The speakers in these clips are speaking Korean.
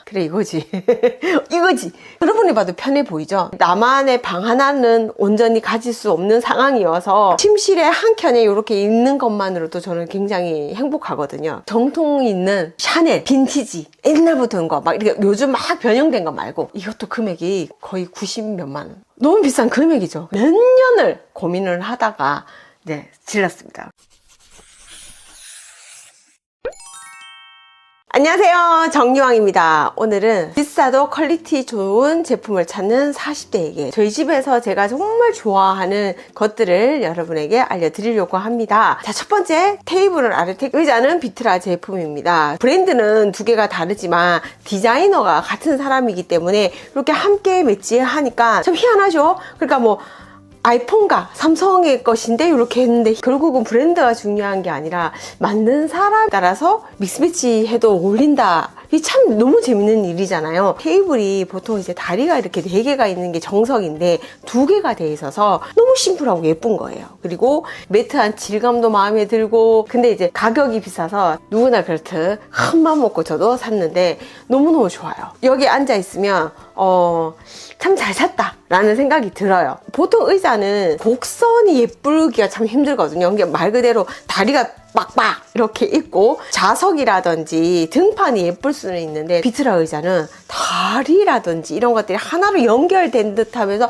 그래 이거지. 이거지. 여러분이 봐도 편해 보이죠? 나만의 방 하나는 온전히 가질 수 없는 상황이어서 침실에 한 켠에 이렇게 있는 것만으로도 저는 굉장히 행복하거든요. 정통 있는 샤넬, 빈티지, 옛날부터 거 막 이렇게 요즘 막 변형된 거 말고 이것도 금액이 거의 90몇만 원. 너무 비싼 금액이죠. 몇 년을 고민을 하다가 질렀습니다. 안녕하세요, 정유왕입니다. 오늘은 비싸도 퀄리티 좋은 제품을 찾는 40대에게 저희 집에서 제가 정말 좋아하는 것들을 여러분에게 알려드리려고 합니다. 자, 첫 번째 테이블 아르텍 의자는 비트라 제품입니다. 브랜드는 두 개가 다르지만 디자이너가 같은 사람이기 때문에 이렇게 함께 매치하니까 참 희한하죠? 그러니까 뭐 아이폰과 삼성의 것인데 이렇게 했는데 결국은 브랜드가 중요한 게 아니라 만든 사람 따라서 믹스매치 해도 어울린다. 이게 참 너무 재밌는 일이잖아요. 테이블이 보통 이제 다리가 이렇게 4개가 있는 게 정석인데 2개가 돼 있어서 너무 심플하고 예쁜 거예요. 그리고 매트한 질감도 마음에 들고, 근데 이제 가격이 비싸서 누구나 그렇듯 큰맘 먹고 저도 샀는데 너무너무 좋아요. 여기 앉아 있으면 참 잘 샀다 라는 생각이 들어요. 보통 의자는 곡선이 예쁘기가 참 힘들거든요. 이게 말 그대로 다리가 빡빡 이렇게 있고 좌석이라든지 등판이 예쁠 수는 있는데 비트라 의자는 다리라든지 이런 것들이 하나로 연결된 듯 하면서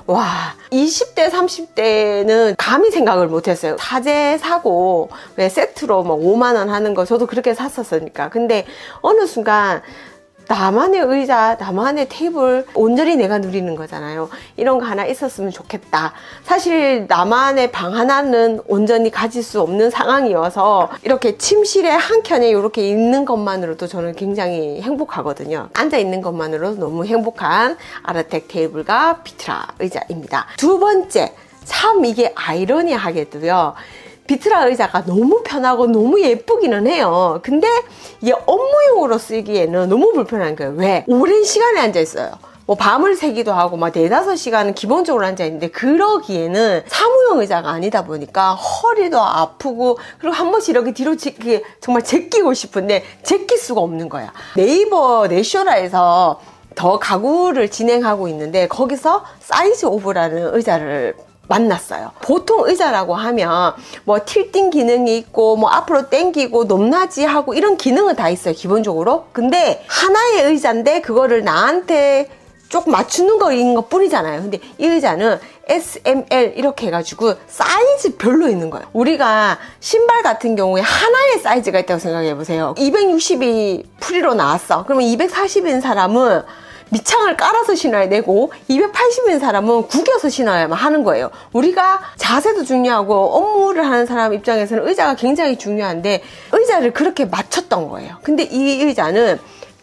와, 20대 30대는 감히 생각을 못했어요. 사재 사고 왜 세트로 뭐 5만 원 하는 거 저도 그렇게 샀었으니까. 근데 어느 순간 나만의 의자, 나만의 테이블 온전히 내가 누리는 거잖아요. 이런 거 하나 있었으면 좋겠다. 사실 나만의 방 하나는 온전히 가질 수 없는 상황이어서 이렇게 침실에 한 켠에 이렇게 있는 것만으로도 저는 굉장히 행복하거든요. 앉아 있는 것만으로도 너무 행복한 아르텍 테이블과 비트라 의자입니다. 두 번째, 참 이게 아이러니하게도요. 비트라 의자가 너무 편하고 너무 예쁘기는 해요. 근데 이게 업무용으로 쓰기에는 너무 불편한 거예요. 왜? 오랜 시간에 앉아 있어요. 뭐 밤을 새기도 하고 막 4-5시간은 기본적으로 앉아 있는데 그러기에는 사무용 의자가 아니다 보니까 허리도 아프고, 그리고 한 번씩 이렇게 뒤로 정말 제끼고 싶은데 제낄 수가 없는 거야. 네이버 내쇼라에서 더 가구를 진행하고 있는데 거기서 사이즈 오브라는 의자를 만났어요. 보통 의자라고 하면 뭐 틸팅 기능이 있고 뭐 앞으로 당기고 높낮이 하고 이런 기능은 다 있어요, 기본적으로. 근데 하나의 의자인데 그거를 나한테 조금 맞추는 거인 것 뿐이잖아요. 근데 이 의자는 S, M, L 이렇게 해가지고 사이즈별로 있는 거예요. 우리가 신발 같은 경우에 하나의 사이즈가 있다고 생각해 보세요. 260이 프리로 나왔어. 그러면 240인 사람은 밑창을 깔아서 신어야 되고 280인 사람은 구겨서 신어야만 하는 거예요. 우리가 자세도 중요하고 업무를 하는 사람 입장에서는 의자가 굉장히 중요한데 의자를 그렇게 맞췄던 거예요. 근데 이 의자는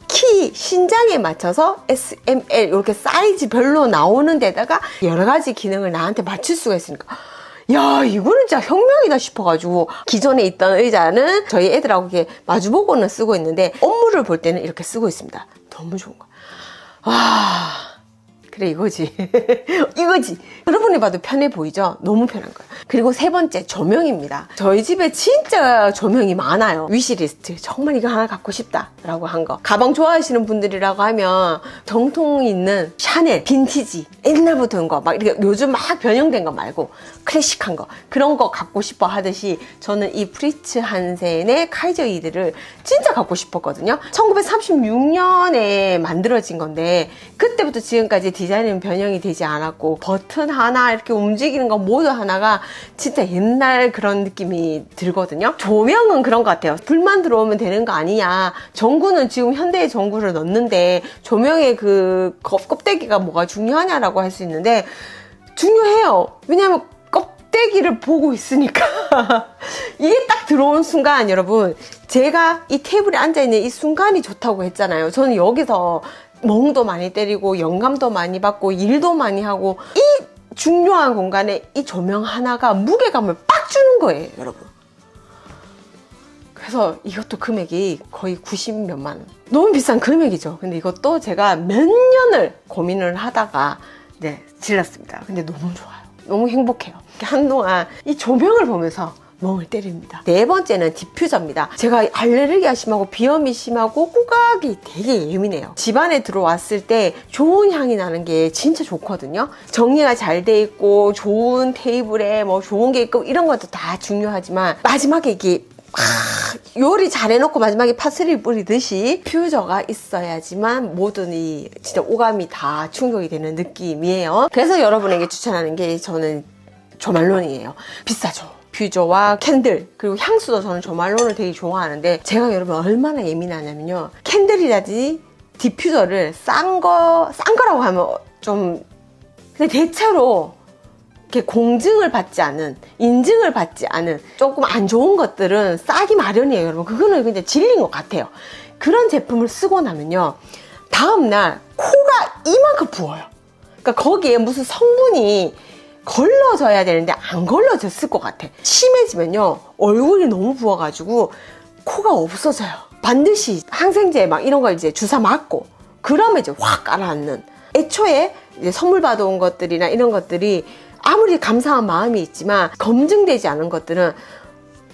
키, 신장에 맞춰서 S, M, L 이렇게 사이즈별로 나오는 데다가 여러 가지 기능을 나한테 맞출 수가 있으니까 야, 이거는 진짜 혁명이다 싶어가지고 기존에 있던 의자는 저희 애들하고 이렇게 마주보고는 쓰고 있는데 업무를 볼 때는 이렇게 쓰고 있습니다. 너무 좋은 거야. 그래 이거지. 이거지. 여러분이 봐도 편해 보이죠? 너무 편한 거예요. 그리고 세 번째, 조명입니다. 저희 집에 진짜 조명이 많아요. 위시리스트. 정말 이거 하나 갖고 싶다 라고 한 거. 가방 좋아하시는 분들이라고 하면 정통 있는 샤넬, 빈티지, 옛날부터 거 막 이렇게 요즘 막 변형된 거 말고 클래식한 거, 그런 거 갖고 싶어 하듯이 저는 이 프리츠 한센의 카이저 이드를 진짜 갖고 싶었거든요. 1936년에 만들어진 건데 그때부터 지금까지 디자인은 변형이 되지 않았고 버튼 하나 이렇게 움직이는 거 모두 하나가 진짜 옛날 그런 느낌이 들거든요. 조명은 그런 것 같아요. 불만 들어오면 되는 거 아니냐. 전구는 지금 현대의 전구를 넣는데 조명의 그 껍데기가 뭐가 중요하냐라고 할 수 있는데 중요해요. 왜냐하면 껍데기를 보고 있으니까. 이게 딱 들어온 순간 여러분, 제가 이 테이블에 앉아있는 이 순간이 좋다고 했잖아요. 저는 여기서 멍도 많이 때리고 영감도 많이 받고 일도 많이 하고 이 중요한 공간에 이 조명 하나가 무게감을 빡 주는 거예요, 여러분. 그래서 이것도 금액이 거의 90몇만 원. 너무 비싼 금액이죠. 근데 이것도 제가 몇 년을 고민을 하다가 질렀습니다. 근데 너무 좋아요. 너무 행복해요. 한동안 이 조명을 보면서 멍을 때립니다. 네 번째는 디퓨저입니다. 제가 알레르기가 심하고 비염이 심하고 후각이 되게 예민해요. 집안에 들어왔을 때 좋은 향이 나는 게 진짜 좋거든요. 정리가 잘 돼 있고 좋은 테이블에 뭐 좋은 게 있고 이런 것도 다 중요하지만 마지막에 이게 요리 잘 해놓고 마지막에 파슬리 뿌리듯이 디퓨저가 있어야지만 모든 이 진짜 오감이 다 충족이 되는 느낌이에요. 그래서 여러분에게 추천하는 게 저는 조말론이에요. 비싸죠. 디퓨저와 캔들 그리고 향수도 저는 조말론을 되게 좋아하는데 제가 여러분 얼마나 예민하냐면요. 캔들이라든지 디퓨저를 싼 거라고 하면 좀 근데 대체로 이렇게 공증을 받지 않은, 인증을 받지 않은 조금 안 좋은 것들은 싸기 마련이에요, 여러분. 그거는 그냥 진리인 것 같아요. 그런 제품을 쓰고 나면요, 다음날 코가 이만큼 부어요. 그러니까 거기에 무슨 성분이 걸러져야 되는데 안 걸러졌을 것 같아. 심해지면요, 얼굴이 너무 부어가지고 코가 없어져요. 반드시 항생제 막 이런 거 이제 주사 맞고, 그러면 이제 확 가라앉는. 애초에 이제 선물 받아온 것들이나 이런 것들이 아무리 감사한 마음이 있지만 검증되지 않은 것들은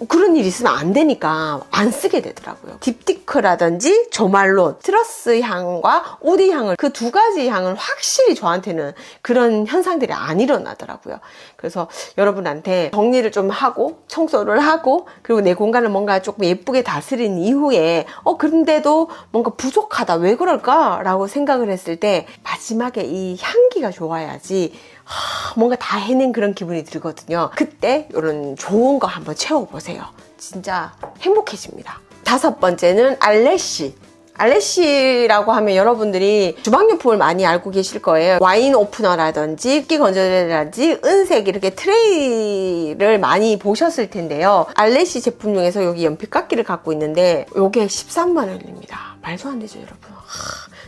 그런 일이 있으면 안 되니까 안 쓰게 되더라고요. 딥티크라든지 조말론, 트러스 향과 우디 향을 그 두 가지 향은 확실히 저한테는 그런 현상들이 안 일어나더라고요. 그래서 여러분한테 정리를 좀 하고 청소를 하고 그리고 내 공간을 뭔가 조금 예쁘게 다스린 이후에 그런데도 뭔가 부족하다 왜 그럴까? 라고 생각을 했을 때 마지막에 이 향기가 좋아야지 뭔가 다 해낸 그런 기분이 들거든요. 그때 이런 좋은 거 한번 채워보세요. 진짜 행복해집니다. 다섯 번째는 알래시. 알래시라고 하면 여러분들이 주방용품을 많이 알고 계실 거예요. 와인 오프너라든지 식기 건조대라든지 은색 이렇게 트레이를 많이 보셨을 텐데요. 알래시 제품 중에서 여기 연필깎이를 갖고 있는데 이게 13만 원입니다. 말도 안 되죠, 여러분.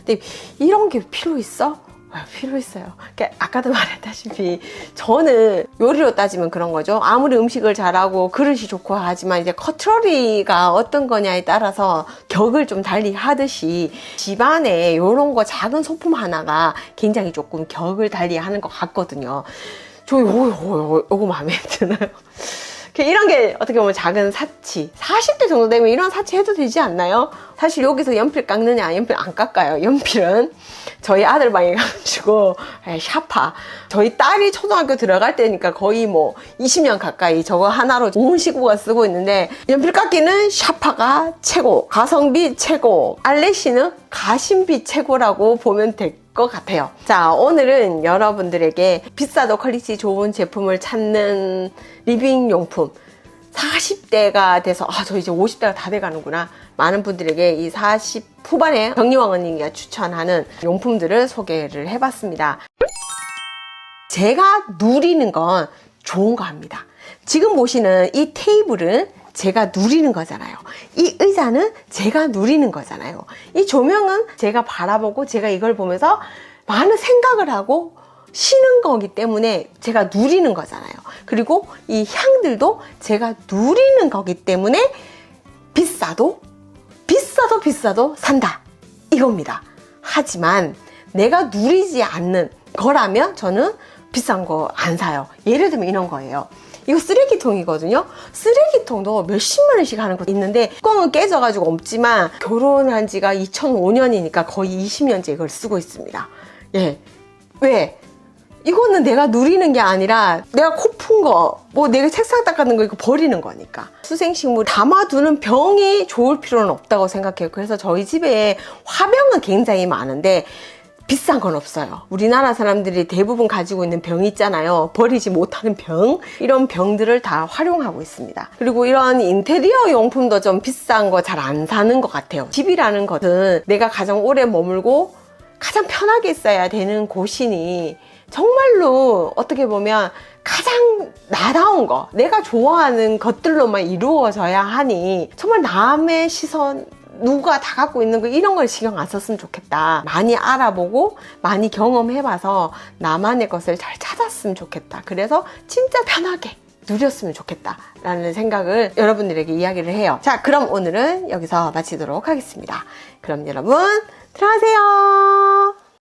근데 이런 게 필요 있어? 필요 있어요. 아까도 말했다시피 저는 요리로 따지면 그런 거죠. 아무리 음식을 잘하고 그릇이 좋고 하지만 이제 커트러리가 어떤 거냐에 따라서 격을 좀 달리 하듯이 집안에 요런 거 작은 소품 하나가 굉장히 조금 격을 달리 하는 것 같거든요. 저 요거 마음에 드나요? 이런 게 어떻게 보면 작은 사치. 40대 정도 되면 이런 사치 해도 되지 않나요? 사실 여기서 연필 깎느냐, 연필 안 깎아요. 연필은 저희 아들 방에 가가지고 샤파. 저희 딸이 초등학교 들어갈 때니까 거의 뭐 20년 가까이 저거 하나로 온 식구가 쓰고 있는데 연필 깎기는 샤파가 최고, 가성비 최고, 알래시는 가심비 최고라고 보면 될 것 같아요. 자, 오늘은 여러분들에게 비싸도 퀄리티 좋은 제품을 찾는 리빙용품 40대가 돼서 저 이제 50대가 다 돼가는구나. 많은 분들에게 이 40 후반에 정리왕 언니가 추천하는 용품들을 소개를 해봤습니다. 제가 누리는 건 좋은 거 합니다. 지금 보시는 이 테이블은 제가 누리는 거잖아요. 이 의자는 제가 누리는 거잖아요. 이 조명은 제가 바라보고 제가 이걸 보면서 많은 생각을 하고 쉬는 거기 때문에 제가 누리는 거잖아요. 그리고 이 향들도 제가 누리는 거기 때문에 비싸도 산다. 이겁니다. 하지만 내가 누리지 않는 거라면 저는 비싼 거 안 사요. 예를 들면 이런 거예요. 이거 쓰레기통이거든요. 쓰레기통도 몇십만 원씩 하는 거 있는데 뚜껑은 깨져가지고 없지만 결혼한 지가 2005년이니까 거의 20년째 이걸 쓰고 있습니다. 예. 왜? 이거는 내가 누리는 게 아니라 내가 코 푼 거, 뭐 내가 책상 닦는 거 이거 버리는 거니까. 수생식물 담아두는 병이 좋을 필요는 없다고 생각해요. 그래서 저희 집에 화병은 굉장히 많은데 비싼 건 없어요. 우리나라 사람들이 대부분 가지고 있는 병 있잖아요. 버리지 못하는 병. 이런 병들을 다 활용하고 있습니다. 그리고 이런 인테리어 용품도 좀 비싼 거 잘 안 사는 것 같아요. 집이라는 것은 내가 가장 오래 머물고 가장 편하게 있어야 되는 곳이니 정말로 어떻게 보면 가장 나다운 거, 내가 좋아하는 것들로만 이루어져야 하니 정말 남의 시선, 누가 다 갖고 있는 거 이런 걸 신경 안 썼으면 좋겠다. 많이 알아보고 많이 경험해봐서 나만의 것을 잘 찾았으면 좋겠다. 그래서 진짜 편하게 누렸으면 좋겠다 라는 생각을 여러분들에게 이야기를 해요. 자, 그럼 오늘은 여기서 마치도록 하겠습니다. 그럼 여러분 들어가세요.